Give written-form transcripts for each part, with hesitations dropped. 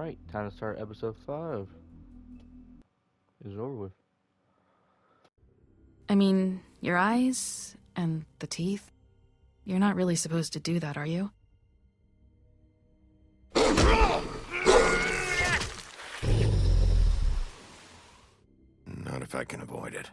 Alright, time to start episode 5. It's over with. I mean, your eyes and the teeth. You're not really supposed to do that, are you? Not if I can avoid it.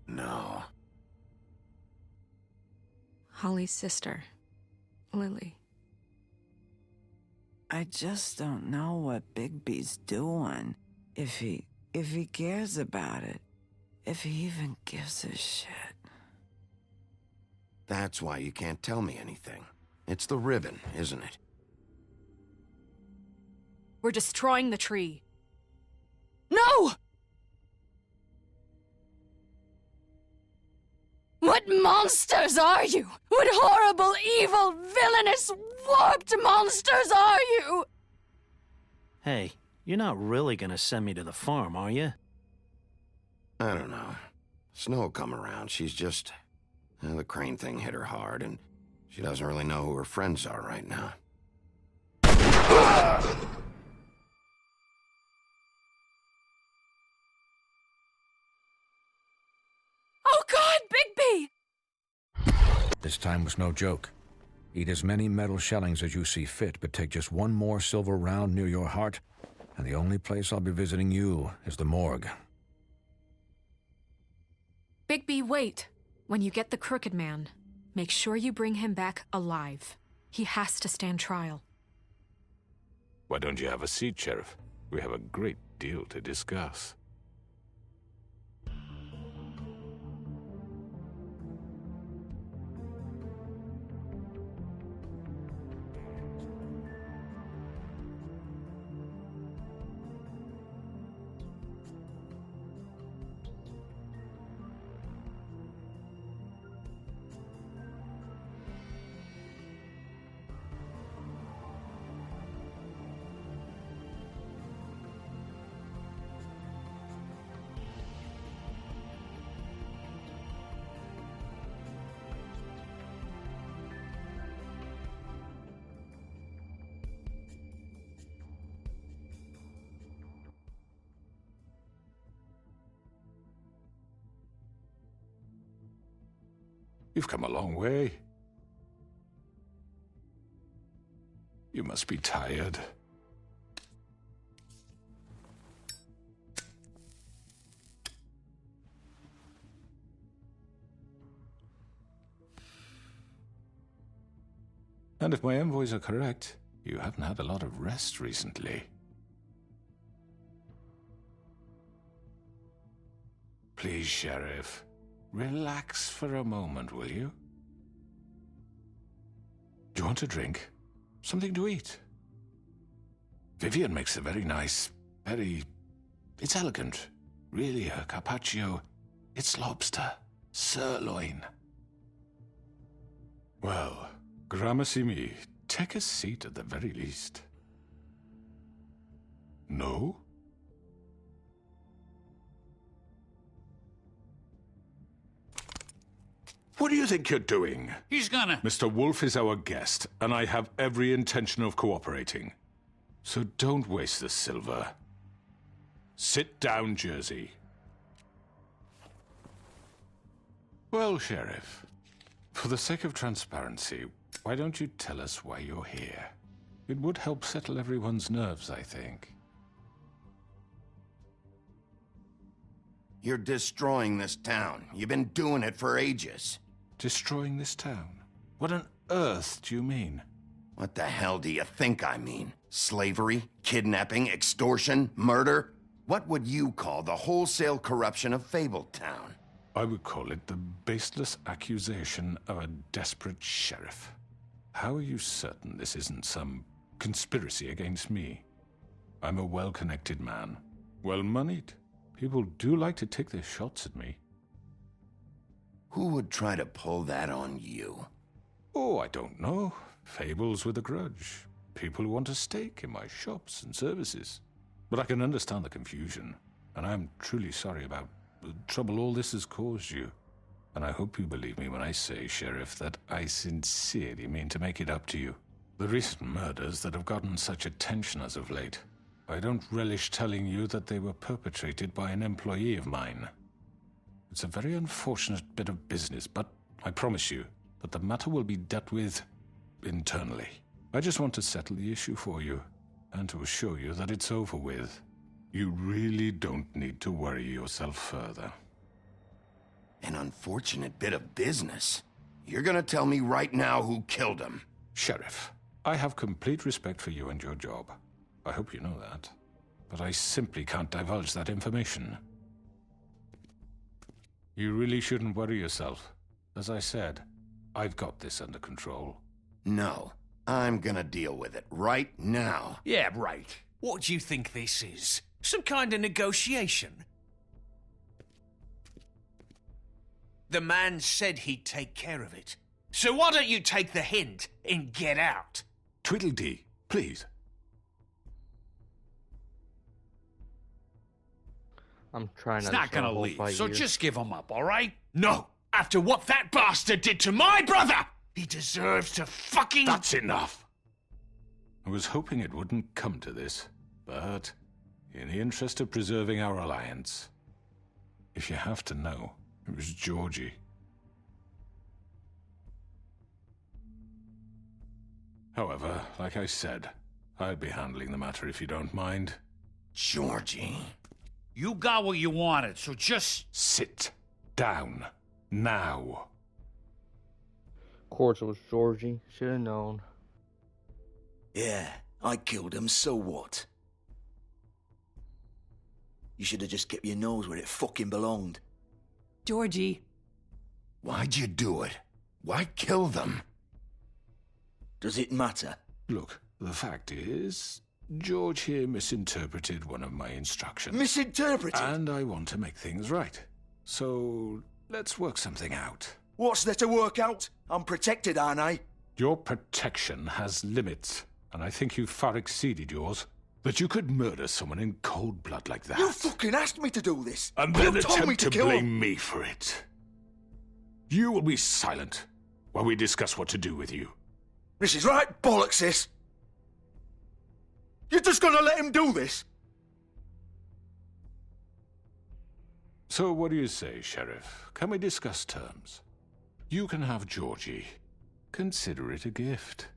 No. Holly's sister, Lily. I just don't know what Bigby's doing. If he cares about it. If he even gives a shit. That's why you can't tell me anything. It's the ribbon, isn't it? We're destroying the tree. No! What monsters are you? What horrible, evil, villainous, warped monsters are you? Hey, you're not really gonna send me to the farm, are you? I don't know. Snow come around, she's just... the crane thing hit her hard, and she doesn't really know who her friends are right now. Oh God, Bigby! This time was no joke. Eat as many metal shellings as you see fit, but take just one more silver round near your heart, and the only place I'll be visiting you is the morgue. Bigby, wait. When you get the Crooked Man, make sure you bring him back alive. He has to stand trial. Why don't you have a seat, Sheriff? We have a great deal to discuss. You've come a long way. You must be tired. And if my envoys are correct, you haven't had a lot of rest recently. Please, Sheriff. Relax for a moment, will you? Do you want a drink? Something to eat? Vivian makes a very nice, it's elegant. Really, her carpaccio, it's lobster, sirloin. Well, gramercy me, take a seat at the very least. No? What do you think you're doing? He's gonna... Mr. Wolf is our guest, and I have every intention of cooperating. So don't waste the silver. Sit down, Jersey. Well, Sheriff, for the sake of transparency, why don't you tell us why you're here? It would help settle everyone's nerves, I think. You're destroying this town. You've been doing it for ages. Destroying this town? What on earth do you mean? What the hell do you think I mean? Slavery? Kidnapping? Extortion? Murder? What would you call the wholesale corruption of Fabletown? I would call it the baseless accusation of a desperate sheriff. How are you certain this isn't some conspiracy against me? I'm a well-connected man, well-moneyed. People do like to take their shots at me. Who would try to pull that on you? Oh, I don't know. Fables with a grudge. People who want a stake in my shops and services. But I can understand the confusion, and I'm truly sorry about the trouble all this has caused you. And I hope you believe me when I say, Sheriff, that I sincerely mean to make it up to you. The recent murders that have gotten such attention as of late, I don't relish telling you that they were perpetrated by an employee of mine. It's a very unfortunate bit of business, but I promise you that the matter will be dealt with internally. I just want to settle the issue for you, and to assure you that it's over with. You really don't need to worry yourself further. An unfortunate bit of business? You're gonna tell me right now who killed him? Sheriff, I have complete respect for you and your job. I hope you know that. But I simply can't divulge that information. You really shouldn't worry yourself. As I said, I've got this under control. No, I'm gonna deal with it right now. Yeah, right. What do you think this is? Some kind of negotiation? The man said he'd take care of it. So why don't you take the hint and get out? Tweedledee, please. I'm trying He's not not to start a gonna whole leave, fight so here. just give him up, all right? No! After what that bastard did to my brother! He deserves to fucking... That's enough! I was hoping it wouldn't come to this, but in the interest of preserving our alliance, if you have to know, it was Georgie. However, like I said, I'd be handling the matter if you don't mind. Georgie. You got what you wanted, so just... Sit down. Now. Of course it was Georgie. Should have known. Yeah, I killed him, so what? You should have just kept your nose where it fucking belonged. Georgie. Why'd you do it? Why kill them? Does it matter? Look, the fact is, George here misinterpreted one of my instructions. Misinterpreted? And I want to make things right. So, let's work something out. What's there to work out? I'm protected, aren't I? Your protection has limits, and I think you've far exceeded yours. That you could murder someone in cold blood like that. You fucking asked me to do this. And then you told me attempt to to kill blame him. me for it. You will be silent while we discuss what to do with you. This is right bollocks, this. You're just gonna let him do this? So what do you say, Sheriff? Can we discuss terms? You can have Georgie. Consider it a gift,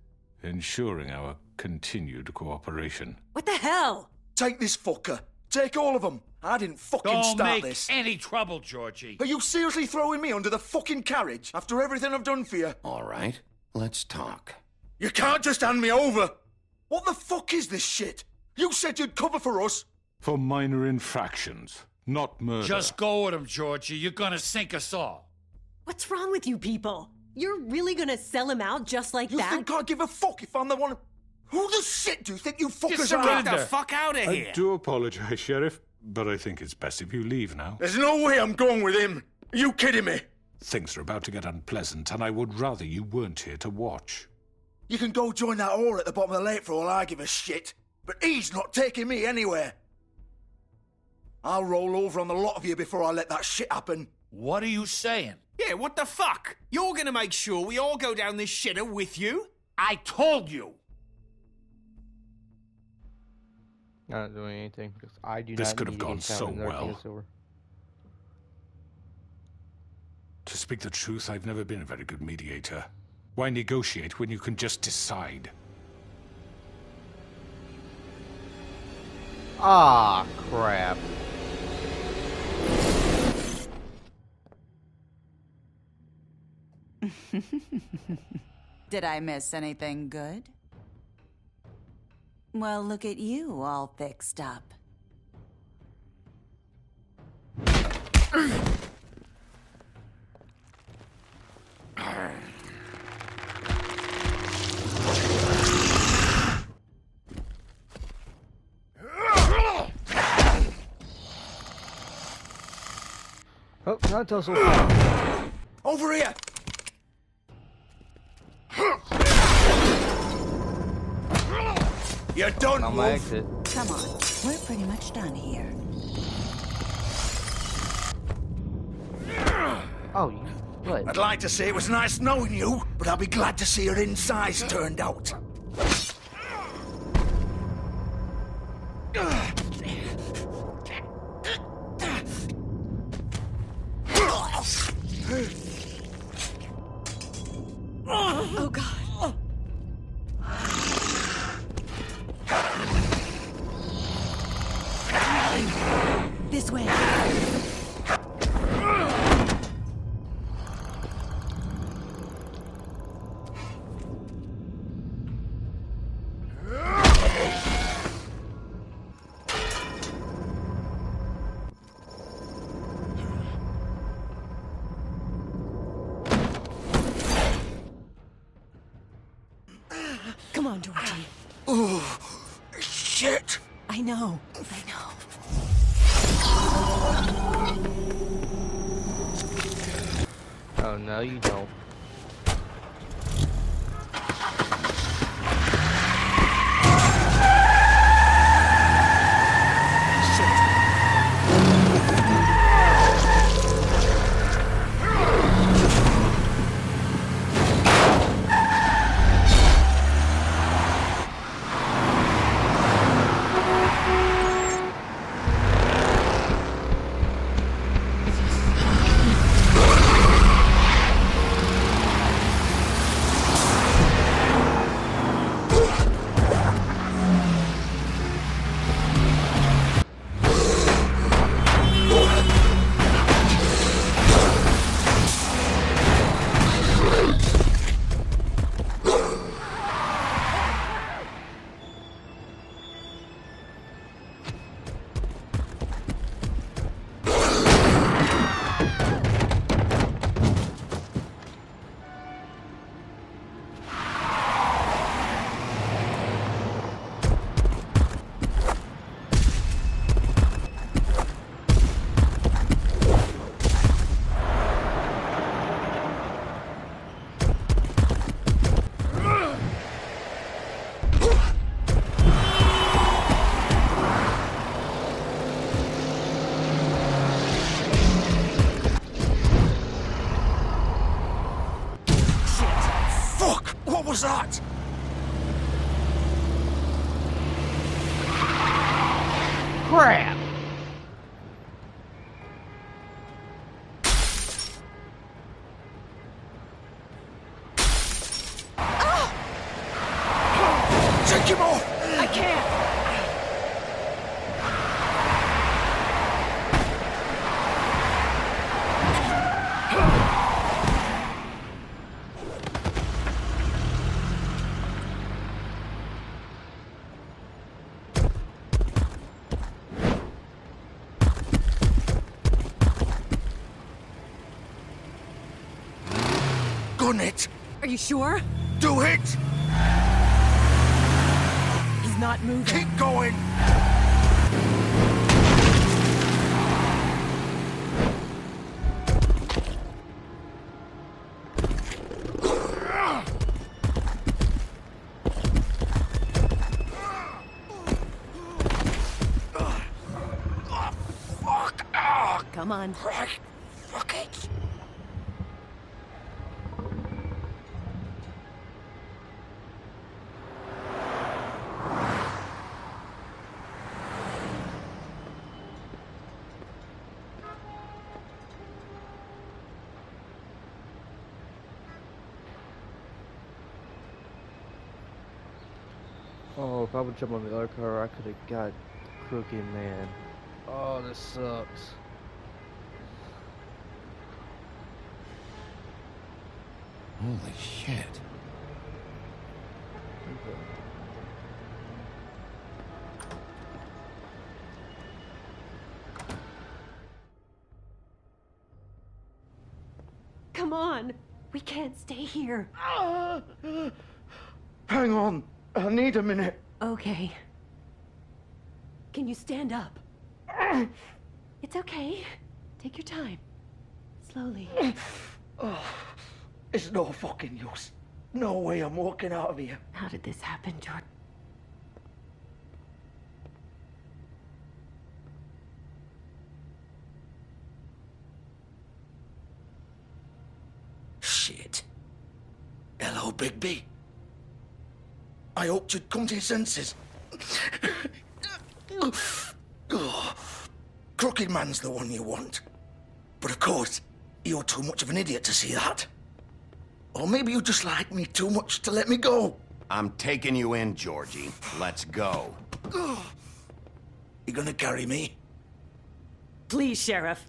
ensuring our continued cooperation. What the hell? Take this fucker. Take all of them. I didn't fucking Don't start make this. any trouble, Georgie. Are you seriously throwing me under the fucking carriage after everything I've done for you? All right, let's talk. You can't just hand me over. What the fuck is this shit? You said you'd cover for us. For minor infractions, not murder. Just go with him, Georgie. You're gonna sink us all. What's wrong with you people? You're really gonna sell him out just like You that? think I give a fuck if I'm the one? Who the shit do you think you fuckers are? Get the fuck out of I here. do apologize, Sheriff, but I think it's best if you leave now. There's no way I'm going with him. Are you kidding me? Things are about to get unpleasant, and I would rather you weren't here to watch. You can go join that whore at the bottom of the lake for all I give a shit. But he's not taking me anywhere. I'll roll over on the lot of you before I let that shit happen. What are you saying? Yeah, what the fuck? You're gonna make sure we all go down this shitter with you? I told you. Not doing anything because I do This not could have need to gone get found so in the well. silver. To speak the truth, I've never been a very good mediator. Why negotiate when you can just decide? Ah, crap. Did I miss anything good? Well, look at you, all fixed up. Oh, not tussle. Over here! You're done, I'm Wolf. exit. Come on, we're pretty much done here. Oh, you what? I'd like to say it was nice knowing you, but I'll be glad to see your insides turned out. Oh, God. This way. Come on, Georgie. Oh, shit. I know. Oh, no, you don't. What was that? Crap! Take him off! I can't. Gun it! Are you sure? Do it! He's not moving. Keep going! Fuck! Come on. Christ! Fuck it! Oh, if I would jump on the other car, I could have got Crooked Man. Oh, this sucks. Holy shit. Come on. We can't stay here. Hang on. I need a minute. Okay. Can you stand up? It's okay. Take your time. Slowly. Oh, it's no fucking use. No way I'm walking out of here. How did this happen, George? Bigby. I hoped you'd come to your senses. Crooked Man's the one you want. But of course, you're too much of an idiot to see that. Or maybe you just like me too much to let me go. I'm taking you in, Georgie. Let's go. You gonna carry me? Please, Sheriff.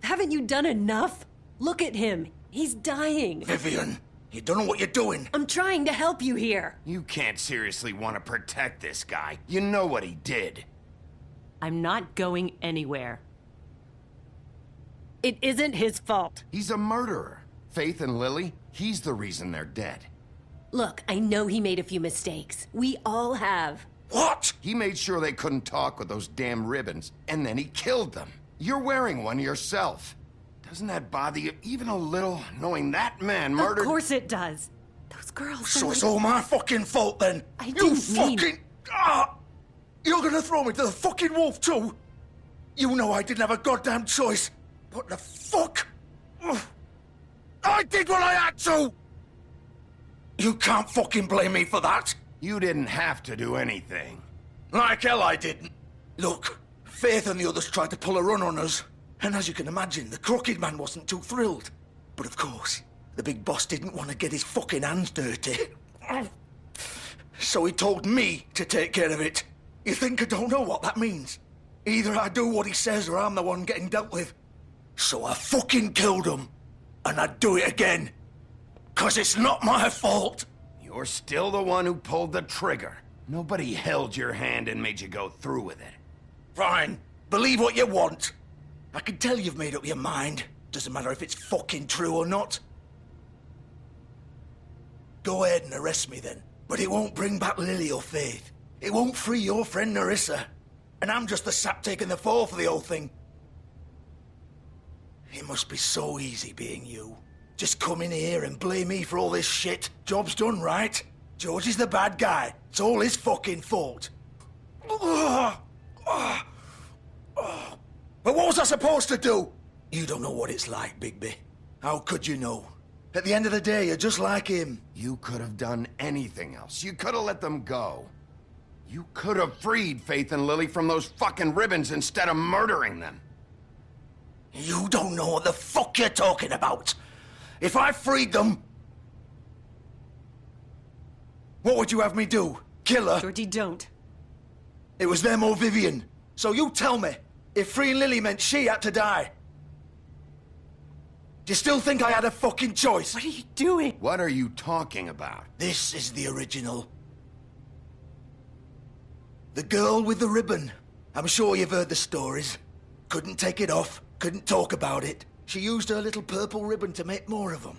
Haven't you done enough? Look at him. He's dying. Vivian, you don't know what you're doing. I'm trying to help you here. You can't seriously want to protect this guy. You know what he did. I'm not going anywhere. It isn't his fault. He's a murderer. Faith and Lily, he's the reason they're dead. Look, I know he made a few mistakes. We all have. What? He made sure they couldn't talk with those damn ribbons, and then he killed them. You're wearing one yourself. Doesn't that bother you even a little, knowing that man murdered— Of course it does. Those girls So are it's like... all my fucking fault then? I You didn't mean- fucking... You're gonna throw me to the fucking wolf too? You know I didn't have a goddamn choice. What the fuck? Ugh. I did what I had to! You can't fucking blame me for that. You didn't have to do anything. Like hell I didn't. Look, Faith and the others tried to pull a run on us. And as you can imagine, the Crooked Man wasn't too thrilled. But of course, the big boss didn't want to get his fucking hands dirty. So he told me to take care of it. You think I don't know what that means? Either I do what he says or I'm the one getting dealt with. So I fucking killed him. And I'd do it again. 'Cause it's not my fault. You're still the one who pulled the trigger. Nobody held your hand and made you go through with it. Fine. Believe what you want. I can tell you've made up your mind. Doesn't matter if it's fucking true or not. Go ahead and arrest me then. But it won't bring back Lily or Faith. It won't free your friend Nerissa. And I'm just the sap taking the fall for the whole thing. It must be so easy being you. Just come in here and blame me for all this shit. Job's done, right? George is the bad guy. It's all his fucking fault. But what was I supposed to do? You don't know what it's like, Bigby. How could you know? At the end of the day, you're just like him. You could have done anything else. You could have let them go. You could have freed Faith and Lily from those fucking ribbons instead of murdering them. You don't know what the fuck you're talking about. If I freed them... What would you have me do? Kill her? Georgie, don't. It was them or Vivian. So you tell me, if freeing Lily meant she had to die. Do you still think I had a fucking choice? What are you doing? What are you talking about? This is the original. The girl with the ribbon. I'm sure you've heard the stories. Couldn't take it off, couldn't talk about it. She used her little purple ribbon to make more of them.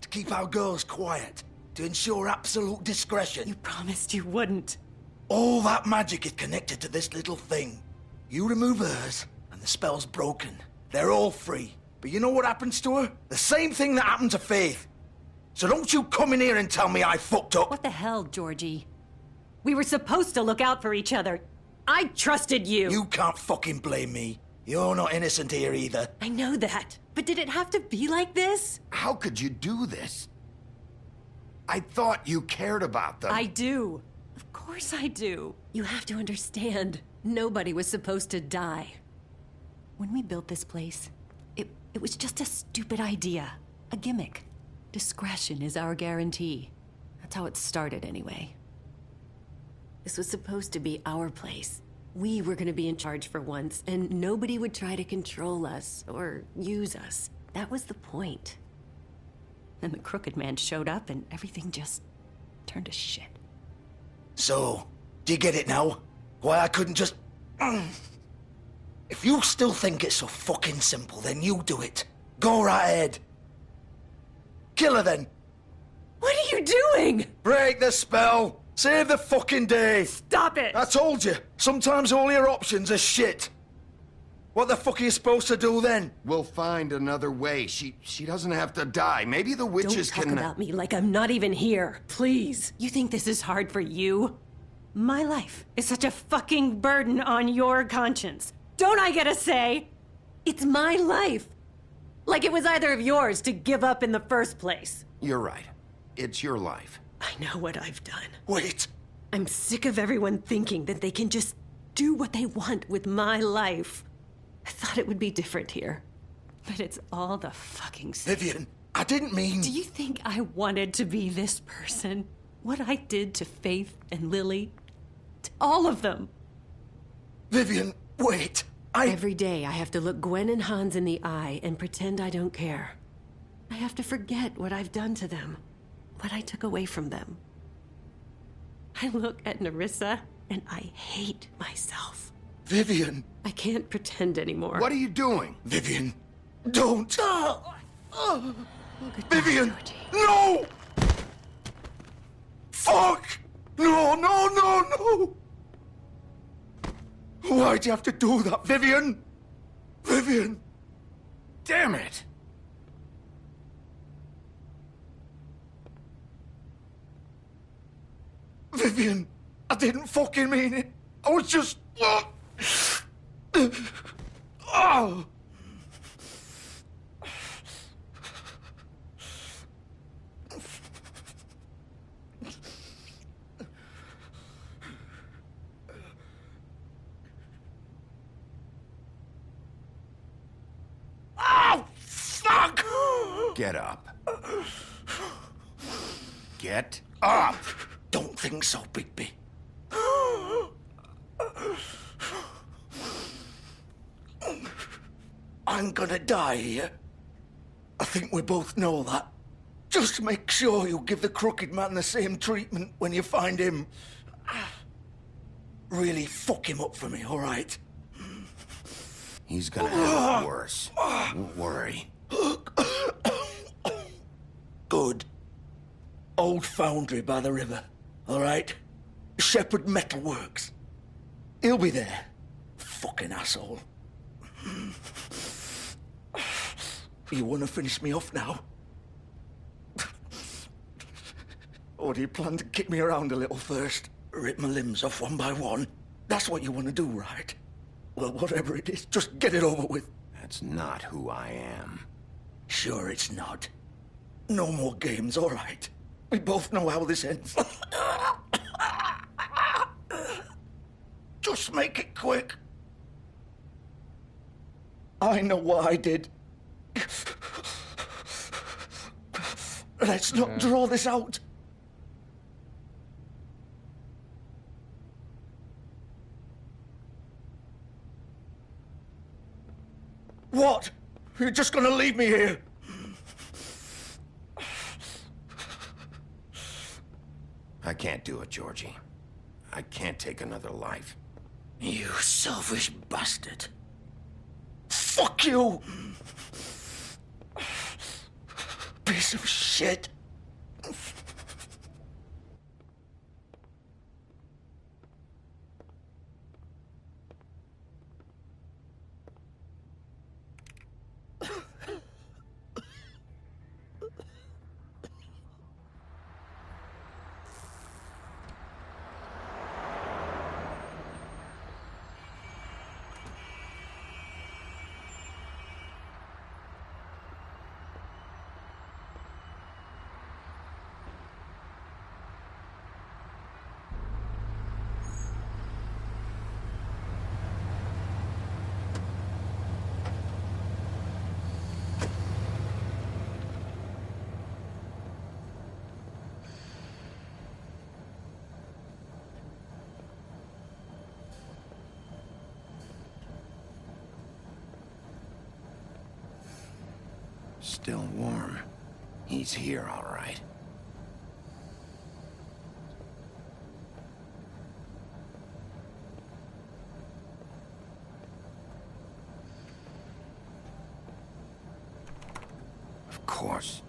To keep our girls quiet. To ensure absolute discretion. You promised you wouldn't. All that magic is connected to this little thing. You remove hers, and the spell's broken. They're all free. But you know what happens to her? The same thing that happened to Faith. So don't you come in here and tell me I fucked up. What the hell, Georgie? We were supposed to look out for each other. I trusted you. You can't fucking blame me. You're not innocent here either. I know that. But did it have to be like this? How could you do this? I thought you cared about them. I do. Of course I do. You have to understand. Nobody was supposed to die. When we built this place, it was just a stupid idea. A gimmick. Discretion is our guarantee. That's how it started anyway. This was supposed to be our place. We were gonna be in charge for once, and nobody would try to control us or use us. That was the point. Then the Crooked Man showed up and everything just turned to shit. So, do you get it now? Why I couldn't just... If you still think it's so fucking simple, then you do it. Go right ahead. Kill her then. What are you doing? Break the spell. Save the fucking day. Stop it. I told you. Sometimes all your options are shit. What the fuck are you supposed to do then? We'll find another way. She doesn't have to die. Maybe the witches Don't talk about me like I'm not even here. Please. You think this is hard for you? My life is such a fucking burden on your conscience. Don't I get a say? It's my life. Like it was either of yours to give up in the first place. You're right. It's your life. I know what I've done. Wait! I'm sick of everyone thinking that they can just do what they want with my life. I thought it would be different here. But it's all the fucking same. Vivian, I didn't mean... Do you think I wanted to be this person? What I did to Faith and Lily? To all of them? Vivian, wait. Every day I have to look Gwen and Hans in the eye and pretend I don't care. I have to forget what I've done to them. What I took away from them. I look at Nerissa and I hate myself. Vivian! I can't pretend anymore. What are you doing? Vivian, don't! Vivian! Georgie. No! Fuck! No, no, no, no! Why'd you have to do that, Vivian? Vivian! Damn it! Vivian, I didn't fucking mean it. I was just... Oh! Oh, fuck! Get up. Get up! Don't think so, Bigby. I'm gonna die here. I think we both know that. Just make sure you give the crooked man the same treatment when you find him. Really fuck him up for me, all right? He's gonna have it worse. Don't worry. Good. Old foundry by the river, all right? Shepherd Metalworks. He'll be there. Fucking asshole. You want to finish me off now? Or do you plan to kick me around a little first? Rip my limbs off one by one? That's what you want to do, right? Well, whatever it is, just get it over with. That's not who I am. Sure it's not. No more games, all right? We both know how this ends. Just make it quick. I know what I did. Let's not draw this out. What? You're just gonna leave me here? I can't do it, Georgie. I can't take another life. You selfish bastard. Fuck you! Piece of shit. Still warm. He's here, all right. Of course.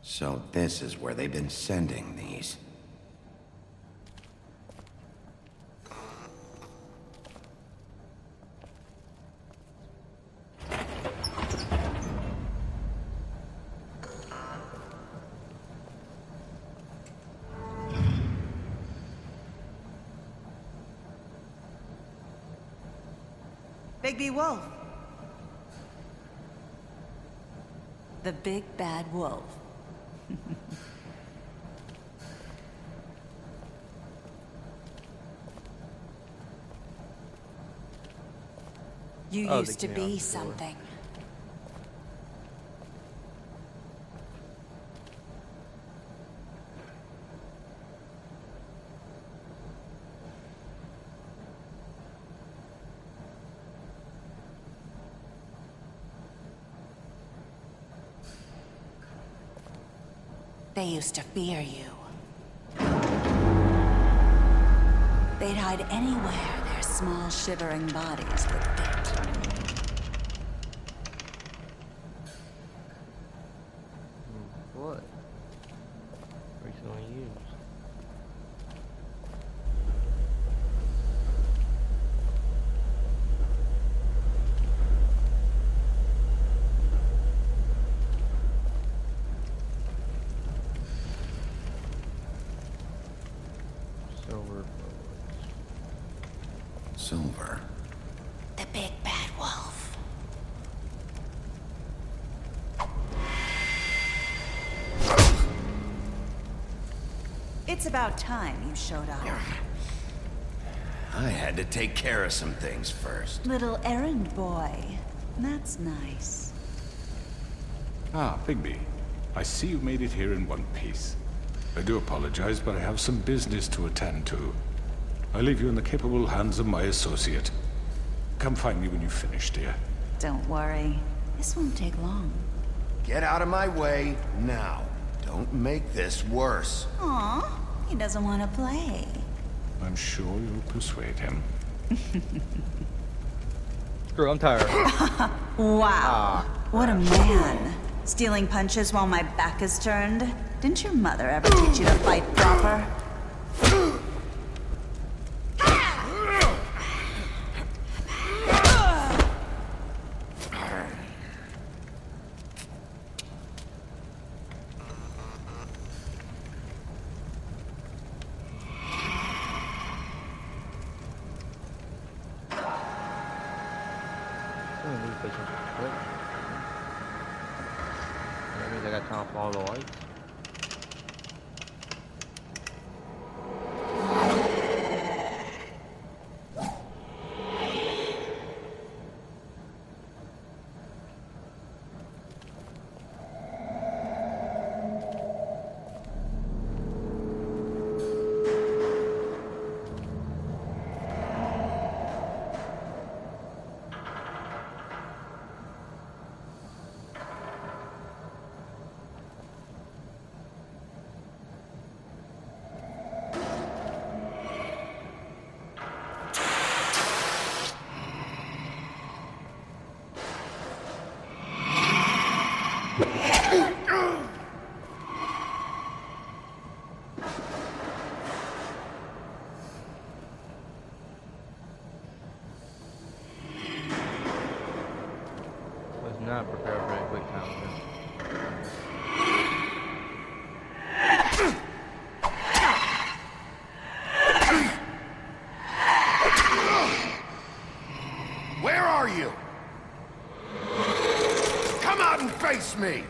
So this is where they've been sending these. Bigby Wolf. The big bad wolf. You Oh, used they to came out be the door. something. They used to fear you. They'd hide anywhere their small, shivering bodies would fit. What? What are you gonna use? Silver bullets. Silver. The big bad wolf. It's about time you showed up. I had to take care of some things first. Little errand boy. That's nice. Ah, Bigby. I see you made it here in one piece. I do apologize, but I have some business to attend to. I leave you in the capable hands of my associate. Come find me when you've finished, dear. Don't worry. This won't take long. Get out of my way now. Don't make this worse. Aw, he doesn't want to play. I'm sure you'll persuade him. Screw, I'm tired. Wow. What a man. Stealing punches while my back is turned? Didn't your mother ever teach you to fight proper? I'm gonna need patience quick. That means I got time for all the lights. Was not prepared for that quick time event. Where are you? Come out and face me!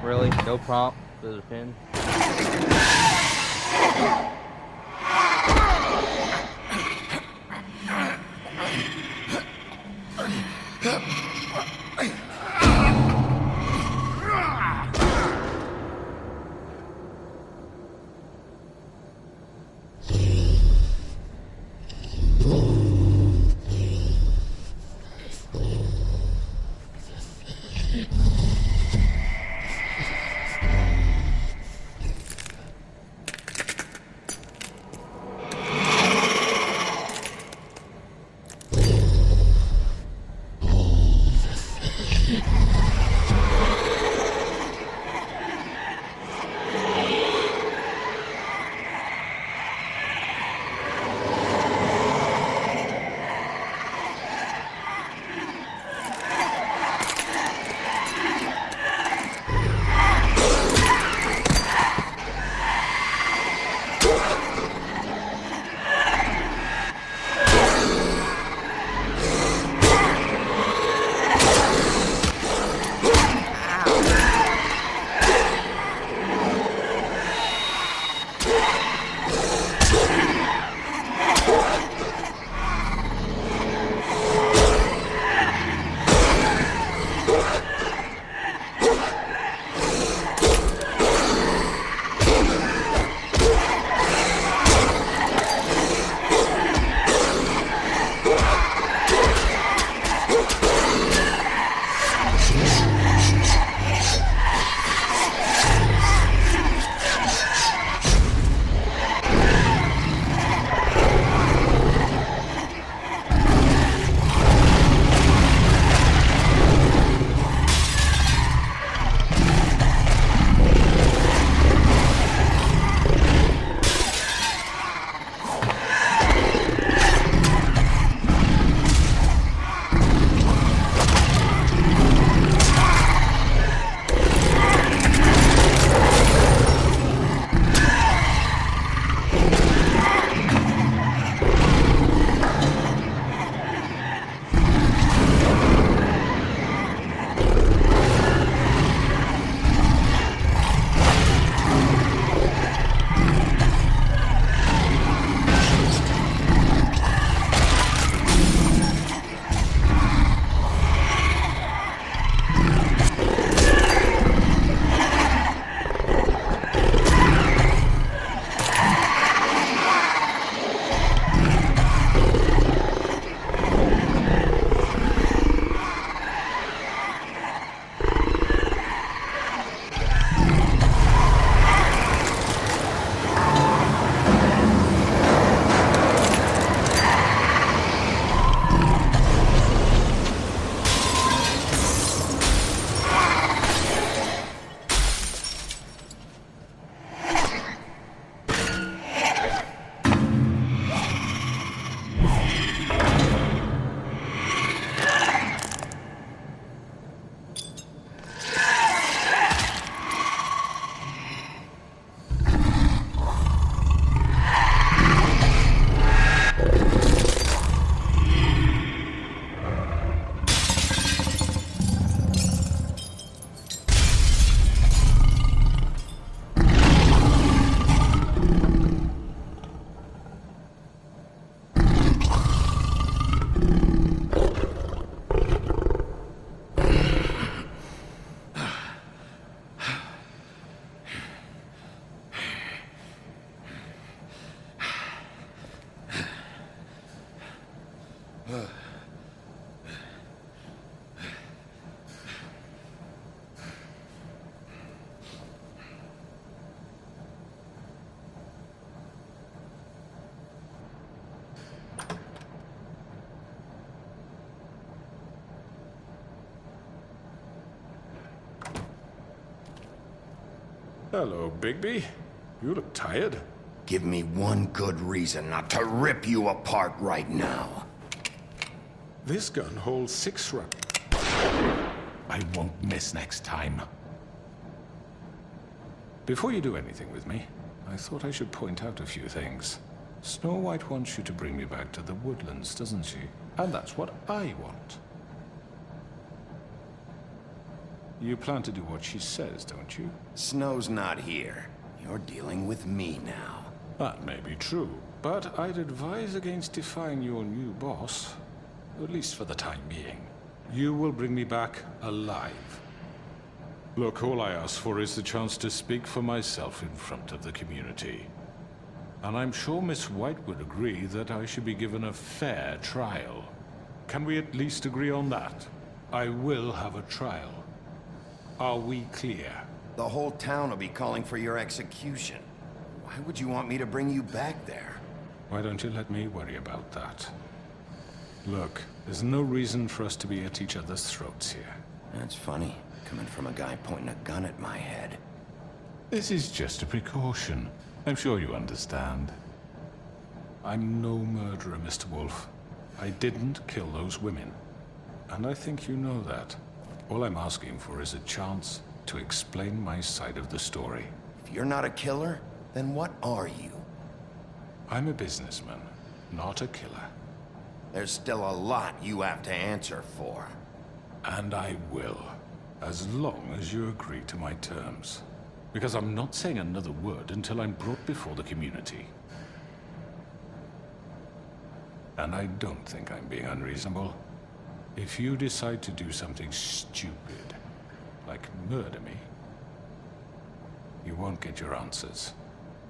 Really? No prompt for the pin? Hello, Bigby. You look tired. Give me one good reason not to rip you apart right now. This gun holds 6 rounds. I won't miss next time. Before you do anything with me, I thought I should point out a few things. Snow White wants you to bring me back to the woodlands, doesn't she? And that's what I want. You plan to do what she says, don't you? Snow's not here. You're dealing with me now. That may be true, but I'd advise against defying your new boss, at least for the time being. You will bring me back alive. Look, all I ask for is the chance to speak for myself in front of the community. And I'm sure Miss White would agree that I should be given a fair trial. Can we at least agree on that? I will have a trial. Are we clear? The whole town will be calling for your execution. Why would you want me to bring you back there? Why don't you let me worry about that? Look, there's no reason for us to be at each other's throats here. That's funny, coming from a guy pointing a gun at my head. This is just a precaution. I'm sure you understand. I'm no murderer, Mr. Wolf. I didn't kill those women. And I think you know that. All I'm asking for is a chance to explain my side of the story. If you're not a killer, then what are you? I'm a businessman, not a killer. There's still a lot you have to answer for. And I will, as long as you agree to my terms. Because I'm not saying another word until I'm brought before the community. And I don't think I'm being unreasonable. If you decide to do something stupid, like murder me, you won't get your answers.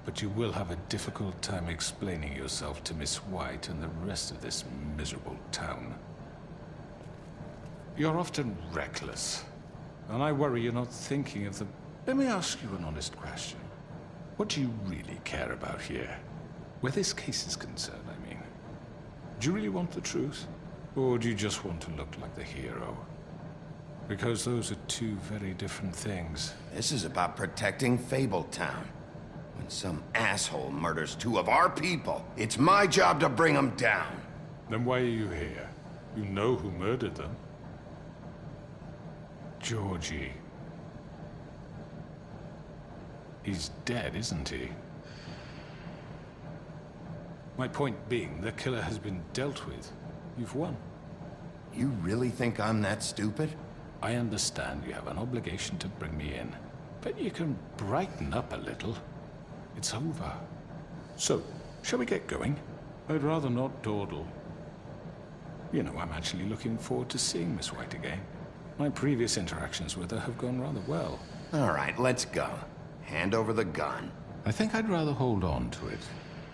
But you will have a difficult time explaining yourself to Miss White and the rest of this miserable town. You're often reckless, and I worry you're not thinking of the... Let me ask you an honest question. What do you really care about here? Where this case is concerned, I mean. Do you really want the truth? Or do you just want to look like the hero? Because those are two very different things. This is about protecting Fabletown. When some asshole murders 2 of our people, it's my job to bring them down. Then why are you here? You know who murdered them. Georgie. He's dead, isn't he? My point being, the killer has been dealt with. You've won. You really think I'm that stupid? I understand you have an obligation to bring me in, but you can brighten up a little. It's over. So, shall we get going? I'd rather not dawdle. You know, I'm actually looking forward to seeing Miss White again. My previous interactions with her have gone rather well. All right, let's go. Hand over the gun. I think I'd rather hold on to it,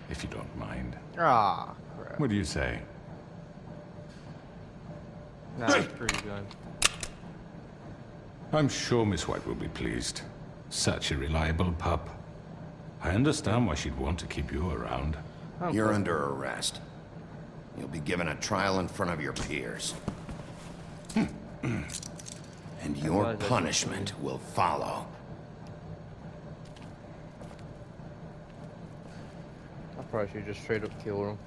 if you don't mind. Ah, crap. What do you say? Nah, it's pretty good. I'm sure Miss White will be pleased. Such a reliable pup. I understand why she'd want to keep you around. You're under arrest. You'll be given a trial in front of your peers. And your punishment will follow. I probably should just straight up kill him.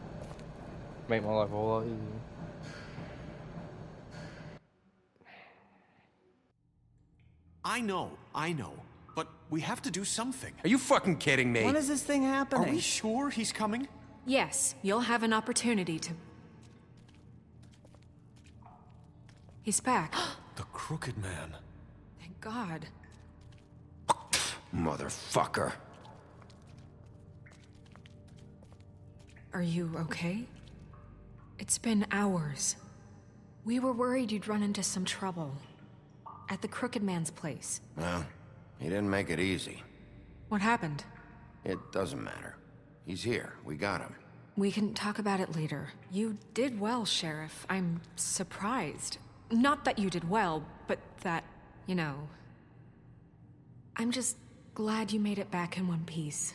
Make my life a whole lot easier. I know. But we have to do something. Are you fucking kidding me? When is this thing happening? Are we sure he's coming? Yes, you'll have an opportunity to... He's back. The Crooked Man. Thank God. Motherfucker. Are you okay? It's been hours. We were worried you'd run into some trouble. At the Crooked Man's place. Well, he didn't make it easy. What happened? It doesn't matter. He's here. We got him. We can talk about it later. You did well, Sheriff. I'm surprised. Not that you did well, but that, you know... I'm just glad you made it back in one piece.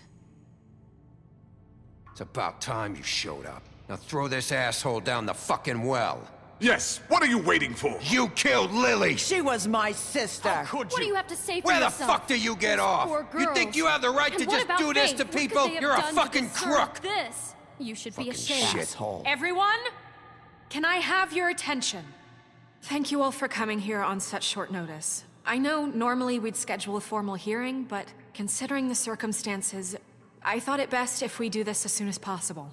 It's about time you showed up. Now throw this asshole down the fucking well. Yes, what are you waiting for? You killed Lily! She was my sister. Could What do you have to say for Where the yourself? fuck do you get Those off? poor You think girls. you have the right And to what just about do this Faith? to What could people? they have You're a done to fucking deserve crook! This. You should be Fucking ashamed. shithole. Everyone, can I have your attention? Thank you all for coming here on such short notice. I know normally we'd schedule a formal hearing, but considering the circumstances, I thought it best if we do this as soon as possible.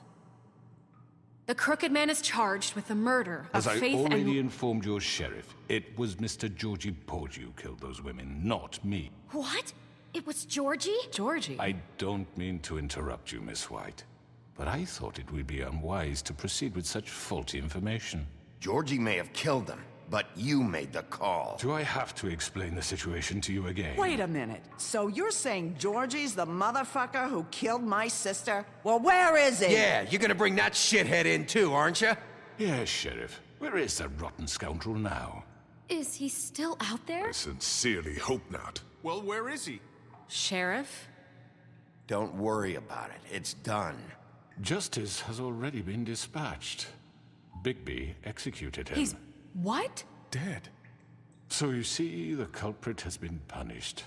The Crooked Man is charged with the murder of As I Faith already and... informed your sheriff, it was Mr. Georgie Porgy who killed those women, not me. What? It was Georgie? Georgie? I don't mean to interrupt you, Miss White, but I thought it would be unwise to proceed with such faulty information. Georgie may have killed them, but you made the call. Do I have to explain the situation to you again? Wait a minute. So you're saying Georgie's the motherfucker who killed my sister? Well, where is he? Yeah, you're gonna bring that shithead in too, aren't you? Yes, Sheriff. Where is that rotten scoundrel now? Is he still out there? I sincerely hope not. Well, where is he? Sheriff? Don't worry about it. It's done. Justice has already been dispatched. Bigby executed him. He's... what? Dead. So you see, the culprit has been punished.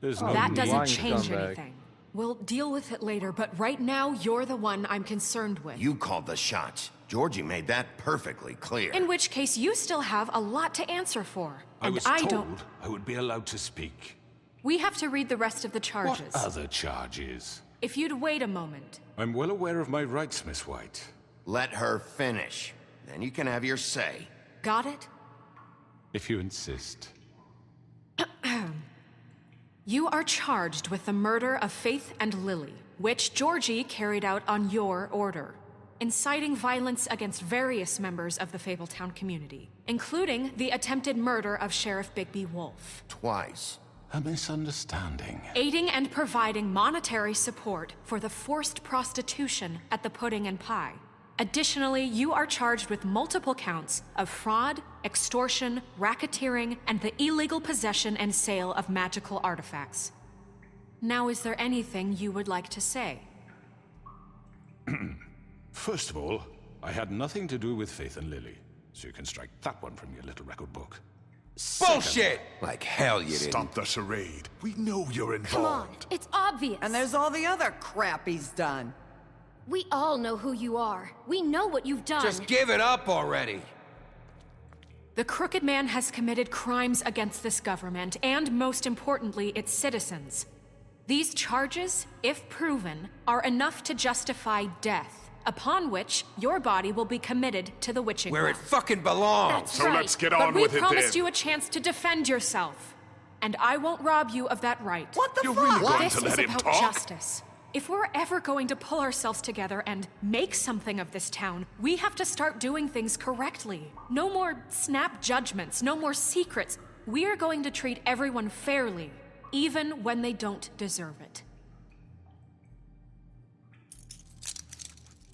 There's no That need- doesn't lying change scumbag. anything. We'll deal with it later, but right now, you're the one I'm concerned with. You called the shots. Georgie made that perfectly clear. In which case, you still have a lot to answer for. I And was I told don't... I would be allowed to speak. We have to read the rest of the charges. What other charges? If you'd wait a moment. I'm well aware of my rights, Miss White. Let her finish. Then you can have your say. Got it? If you insist. You are charged with the murder of Faith and Lily, which Georgie carried out on your order, inciting violence against various members of the Fabletown community, including the attempted murder of Sheriff Bigby Wolf. Twice. A misunderstanding. Aiding and providing monetary support for the forced prostitution at the Pudding and Pie. Additionally, you are charged with multiple counts of fraud, extortion, racketeering, and the illegal possession and sale of magical artifacts. Now, is there anything you would like to say? First of all, I had nothing to do with Faith and Lily, so you can strike that one from your little record book. Bullshit! Like hell you didn't. Stop the charade. We know you're involved. Come on, it's obvious. And there's all the other crap he's done. We all know who you are. We know what you've done. Just give it up already. The Crooked Man has committed crimes against this government, and most importantly, its citizens. These charges, if proven, are enough to justify death, upon which your body will be committed to the witching Where it ground. fucking belongs. That's So right. let's get But on we with it promised then. you a chance to defend yourself, and I won't rob you of that right. What the You're fuck? really going This to is let him about talk? justice. If we're ever going to pull ourselves together and make something of this town, we have to start doing things correctly. No more snap judgments, no more secrets. We are going to treat everyone fairly, even when they don't deserve it.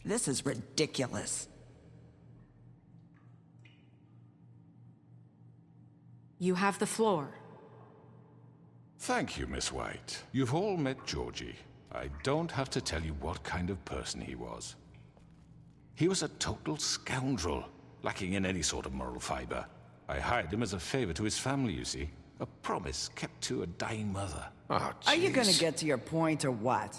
This is ridiculous. You have the floor. Thank you, Miss White. You've all met Georgie. I don't have to tell you what kind of person he was. He was a total scoundrel, lacking in any sort of moral fiber. I hired him as a favor to his family, you see. A promise kept to a dying mother. Oh, Are you gonna jeez. get to your point or what?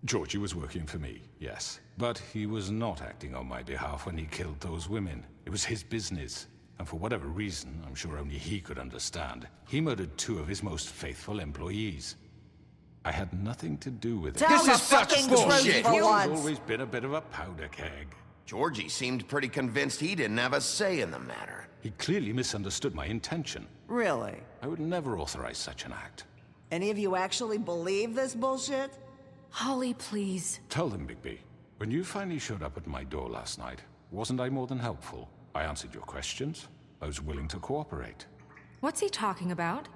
Georgie was working for me, yes. But he was not acting on my behalf when he killed those women. It was his business. And for whatever reason, I'm sure only he could understand, he murdered 2 of his most faithful employees. I had nothing to do with it. Tell the fucking truth for Georgie's once. always been a bit of a powder keg. Georgie seemed pretty convinced he didn't have a say in the matter. He clearly misunderstood my intention. Really? I would never authorize such an act. Any of you actually believe this bullshit? Holly, please. Tell them, Bigby. When you finally showed up at my door last night, wasn't I more than helpful? I answered your questions. I was willing to cooperate. What's he talking about?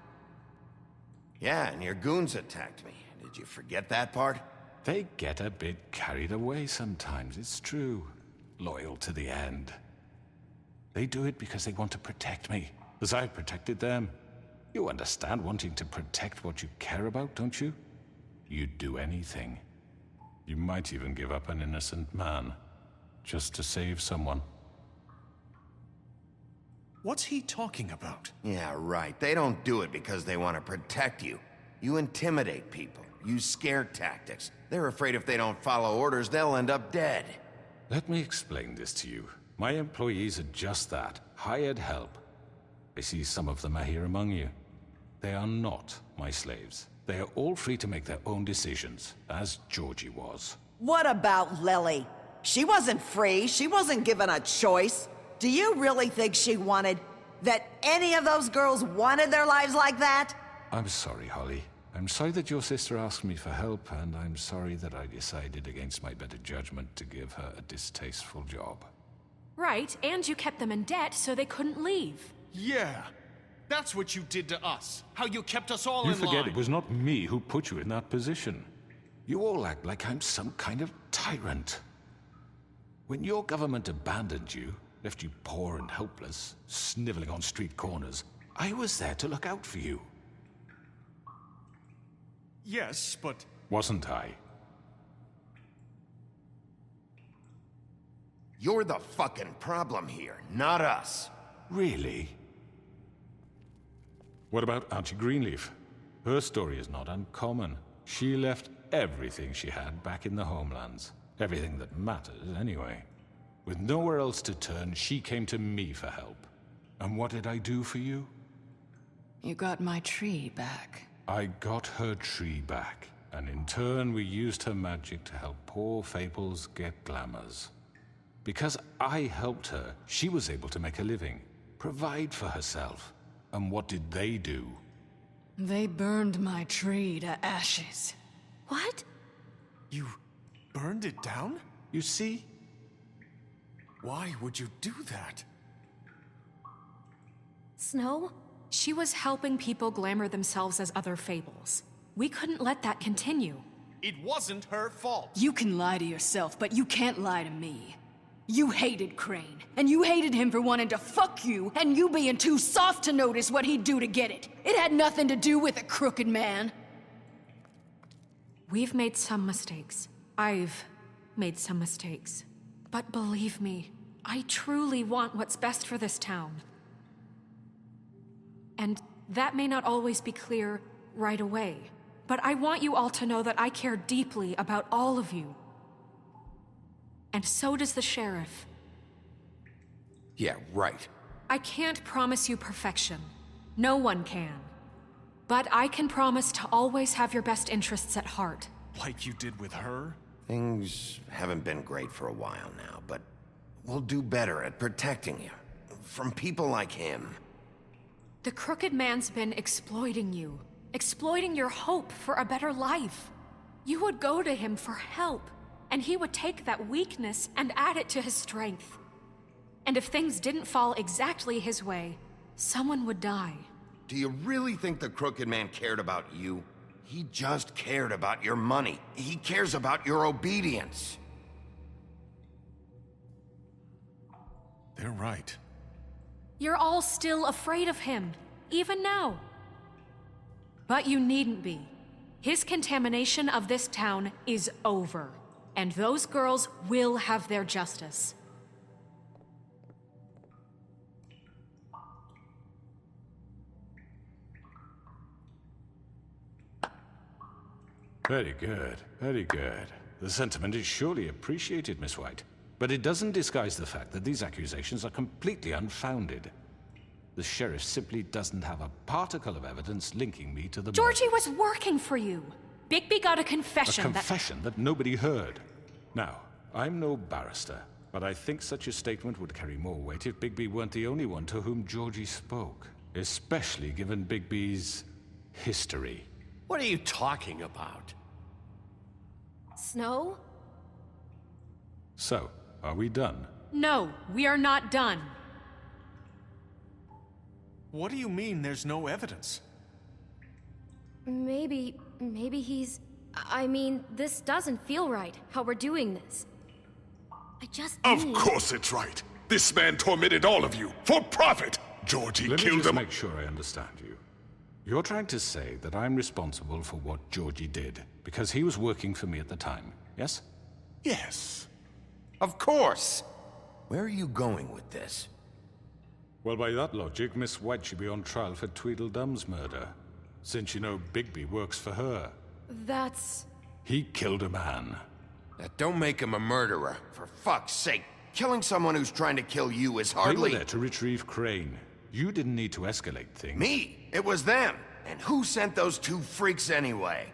Yeah, and your goons attacked me. Did you forget that part? They get a bit carried away sometimes, it's true. Loyal to the end. They do it because they want to protect me, as I've protected them. You understand wanting to protect what you care about, don't you? You'd do anything. You might even give up an innocent man, just to save someone. What's he talking about? Yeah, right. They don't do it because they want to protect you. You intimidate people, use scare tactics. They're afraid if they don't follow orders, they'll end up dead. Let me explain this to you. My employees are just that, hired help. I see some of them are here among you. They are not my slaves. They are all free to make their own decisions, as Georgie was. What about Lily? She wasn't free. She wasn't given a choice. Do you really think she wanted... that any of those girls wanted their lives like that? I'm sorry, Holly. I'm sorry that your sister asked me for help, and I'm sorry that I decided against my better judgment to give her a distasteful job. Right, and you kept them in debt so they couldn't leave. Yeah. That's what you did to us. How you kept us all You in line. forget it was not me who put you in that position. You all act like I'm some kind of tyrant. When your government abandoned you, left you poor and helpless, sniveling on street corners, I was there to look out for you. Yes, but... Wasn't I? You're the fucking problem here, not us. Really? What about Auntie Greenleaf? Her story is not uncommon. She left everything she had back in the homelands. Everything that matters, anyway. With nowhere else to turn, she came to me for help. And what did I do for you? You got my tree back. I got her tree back, and in turn we used her magic to help poor Fables get glamours. Because I helped her, she was able to make a living, provide for herself. And what did they do? They burned my tree to ashes. What? You burned it down? You see? Why would you do that? Snow? She was helping people glamour themselves as other Fables. We couldn't let that continue. It wasn't her fault. You can lie to yourself, but you can't lie to me. You hated Crane, and you hated him for wanting to fuck you, and you being too soft to notice what he'd do to get it. It had nothing to do with a crooked man. We've made some mistakes. I've made some mistakes. But believe me, I truly want what's best for this town. And that may not always be clear right away, but I want you all to know that I care deeply about all of you. And so does the sheriff. Yeah, right. I can't promise you perfection. No one can. But I can promise to always have your best interests at heart. Like you did with her? Things haven't been great for a while now, but we'll do better at protecting you. From people like him. The crooked man's been exploiting you. Exploiting your hope for a better life. You would go to him for help, and he would take that weakness and add it to his strength. And if things didn't fall exactly his way, someone would die. Do you really think the crooked man cared about you? He just cared about your money. He cares about your obedience. They're right. You're all still afraid of him, even now. But you needn't be. His contamination of this town is over, and those girls will have their justice. Very good, very good. The sentiment is surely appreciated, Miss White. But it doesn't disguise the fact that these accusations are completely unfounded. The sheriff simply doesn't have a particle of evidence linking me to the... Georgie was working for you. Bigby got a confession A confession that nobody heard. Now, I'm no barrister, but I think such a statement would carry more weight if Bigby weren't the only one to whom Georgie spoke. Especially given Bigby's history. What are you talking about? Snow? So, are we done? No, we are not done. What do you mean there's no evidence? Maybe he's... I mean, this doesn't feel right, how we're doing this. I just Of course it's right. This man tormented all of you, for profit. Georgie Let me killed just him. make sure I understand you. You're trying to say that I'm responsible for what Georgie did, because he was working for me at the time, yes? Yes. Of course! Where are you going with this? Well, by that logic, Miss White should be on trial for Tweedledum's murder. Since you know Bigby works for her. That's... He killed a man. That don't make him a murderer. For fuck's sake. Killing someone who's trying to kill you is hardly... They were there to retrieve Crane. You didn't need to escalate things. Me? It was them. And who sent those two freaks anyway?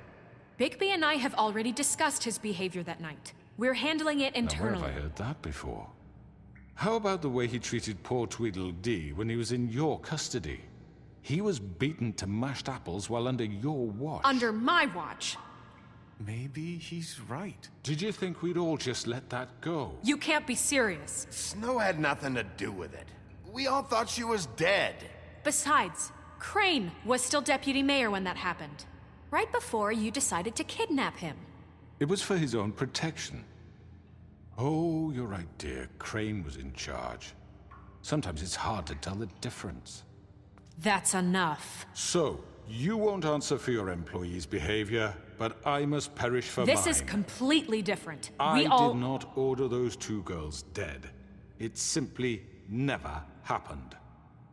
Bigby and I have already discussed his behavior that night. We're handling it Now, internally. where have I heard that before? How about the way he treated poor Tweedledee when he was in your custody? He was beaten to mashed apples while under your watch. Under my watch. Maybe he's right. Did you think we'd all just let that go? You can't be serious. Snow had nothing to do with it. We all thought she was dead. Besides, Crane was still deputy mayor when that happened. Right before you decided to kidnap him. It was for his own protection. Oh, you're right, dear. Crane was in charge. Sometimes it's hard to tell the difference. That's enough. So, you won't answer for your employees' behavior, but I must perish for mine. This is completely different. I did not order those two girls dead. It simply never happened.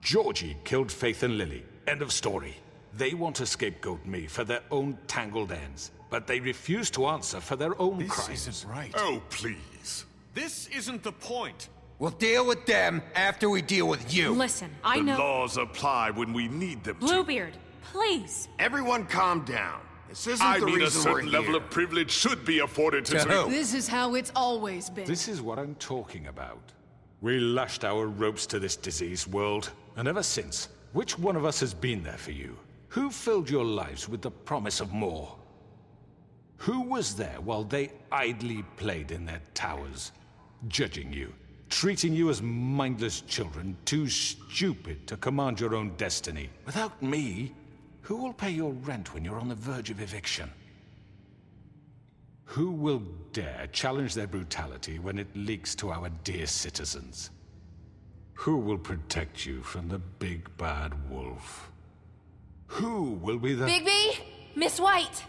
Georgie killed Faith and Lily. End of story. They want to scapegoat me for their own tangled ends, but they refuse to answer for their own crimes. This isn't right. Oh, please. This isn't the point. We'll deal with them after we deal with you. Listen, I know... The laws apply when we need them to. Bluebeard, please. Everyone calm down. This isn't I the mean, a reason we're certain level here. of privilege should be afforded to... who? This is how it's always been. This is what I'm talking about. We lashed our ropes to this diseased world, and ever since, which one of us has been there for you? Who filled your lives with the promise of more? Who was there while they idly played in their towers, judging you, treating you as mindless children, too stupid to command your own destiny? Without me, who will pay your rent when you're on the verge of eviction? Who will dare challenge their brutality when it leaks to our dear citizens? Who will protect you from the big bad wolf? Who will be the... Bigby! Miss White!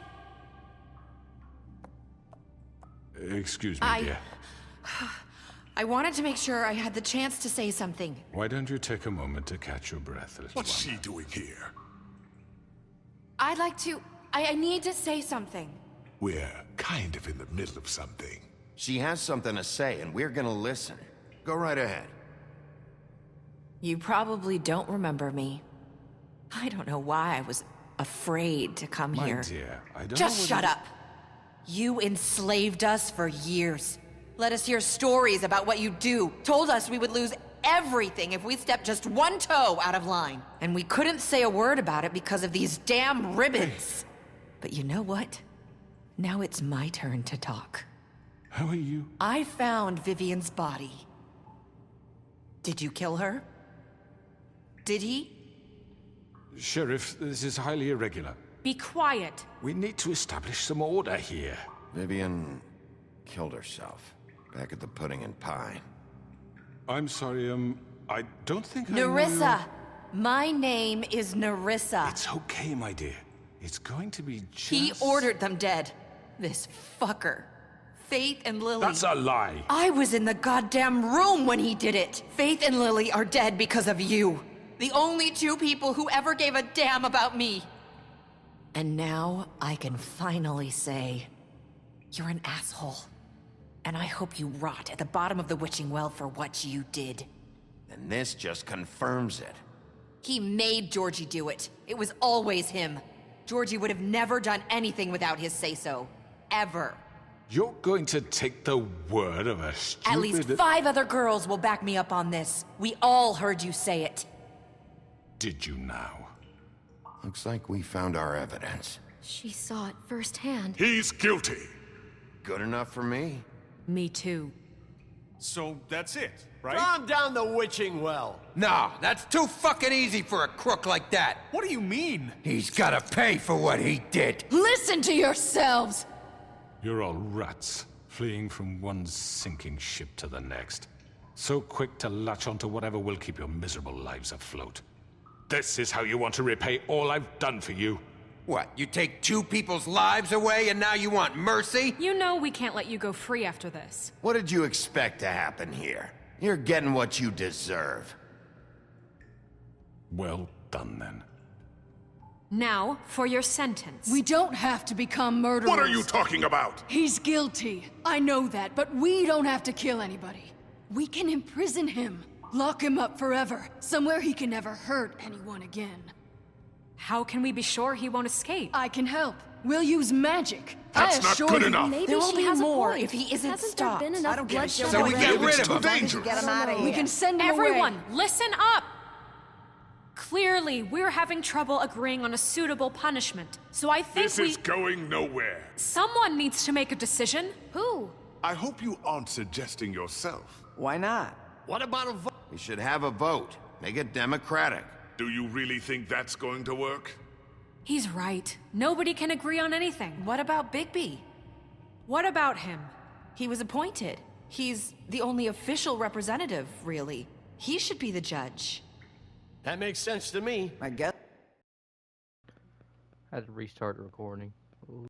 Excuse me, dear. I wanted to make sure I had the chance to say something. Why don't you take a moment to catch your breath, little What's one? she doing here? I'd like to... I need to say something. We're kind of in the middle of something. She has something to say, and we're gonna listen. Go right ahead. You probably don't remember me. I don't know why I was afraid to come My here. dear, I don't Just know shut up. You enslaved us for years. Let us hear stories about what you do. Told us we would lose everything if we stepped just one toe out of line. And we couldn't say a word about it because of these damn ribbons. But you know what? Now it's my turn to talk. How are you? I found Vivian's body. Did you kill her? Did he? Sheriff, this is highly irregular. Be quiet. We need to establish some order here. Vivian killed herself back at the Pudding and Pie. I'm sorry, I don't think I knew... Nerissa! My name is Nerissa. It's okay, my dear. It's going to be just... He ordered them dead. This fucker. Faith and Lily. That's a lie. I was in the goddamn room when he did it. Faith and Lily are dead because of you. The only two people who ever gave a damn about me. And now I can finally say, you're an asshole. And I hope you rot at the bottom of the witching well for what you did. And this just confirms it. He made Georgie do it. It was always him. Georgie would have never done anything without his say-so. Ever. You're going to take the word of a stupid... At least 5 other girls will back me up on this. We all heard you say it. Did you now? Looks like we found our evidence. She saw it firsthand. He's guilty. Good enough for me. Me too. So that's it, right? Calm down the witching well. Nah, that's too fucking easy for a crook like that. What do you mean? He's gotta pay for what he did. Listen to yourselves! You're all rats, fleeing from one sinking ship to the next. So quick to latch onto whatever will keep your miserable lives afloat. This is how you want to repay all I've done for you? What, you take 2 people's lives away and now you want mercy? You know we can't let you go free after this. What did you expect to happen here? You're getting what you deserve. Well done, then. Now, for your sentence. We don't have to become murderers. What are you talking about? He's guilty. I know that, but we don't have to kill anybody. We can imprison him. Lock him up forever. Somewhere he can never hurt anyone again. How can we be sure he won't escape? I can help. We'll use magic. That's not good enough. Maybe There will she be has more a point. if he isn't Hasn't stopped. there been enough bloodshed? So we get rid of him. Dangerous. Get him out of here. We can send him Everyone, away. listen up! Clearly, we're having trouble agreeing on a suitable punishment. So I think This is going nowhere. someone needs to make a decision. Who? I hope you aren't suggesting yourself. Why not? What about a vote? We should have a vote. Make it democratic. Do you really think that's going to work? He's right. Nobody can agree on anything. What about Bigby? What about him? He was appointed. He's the only official representative, really. He should be the judge. That makes sense to me. I guess. I had to restart the recording.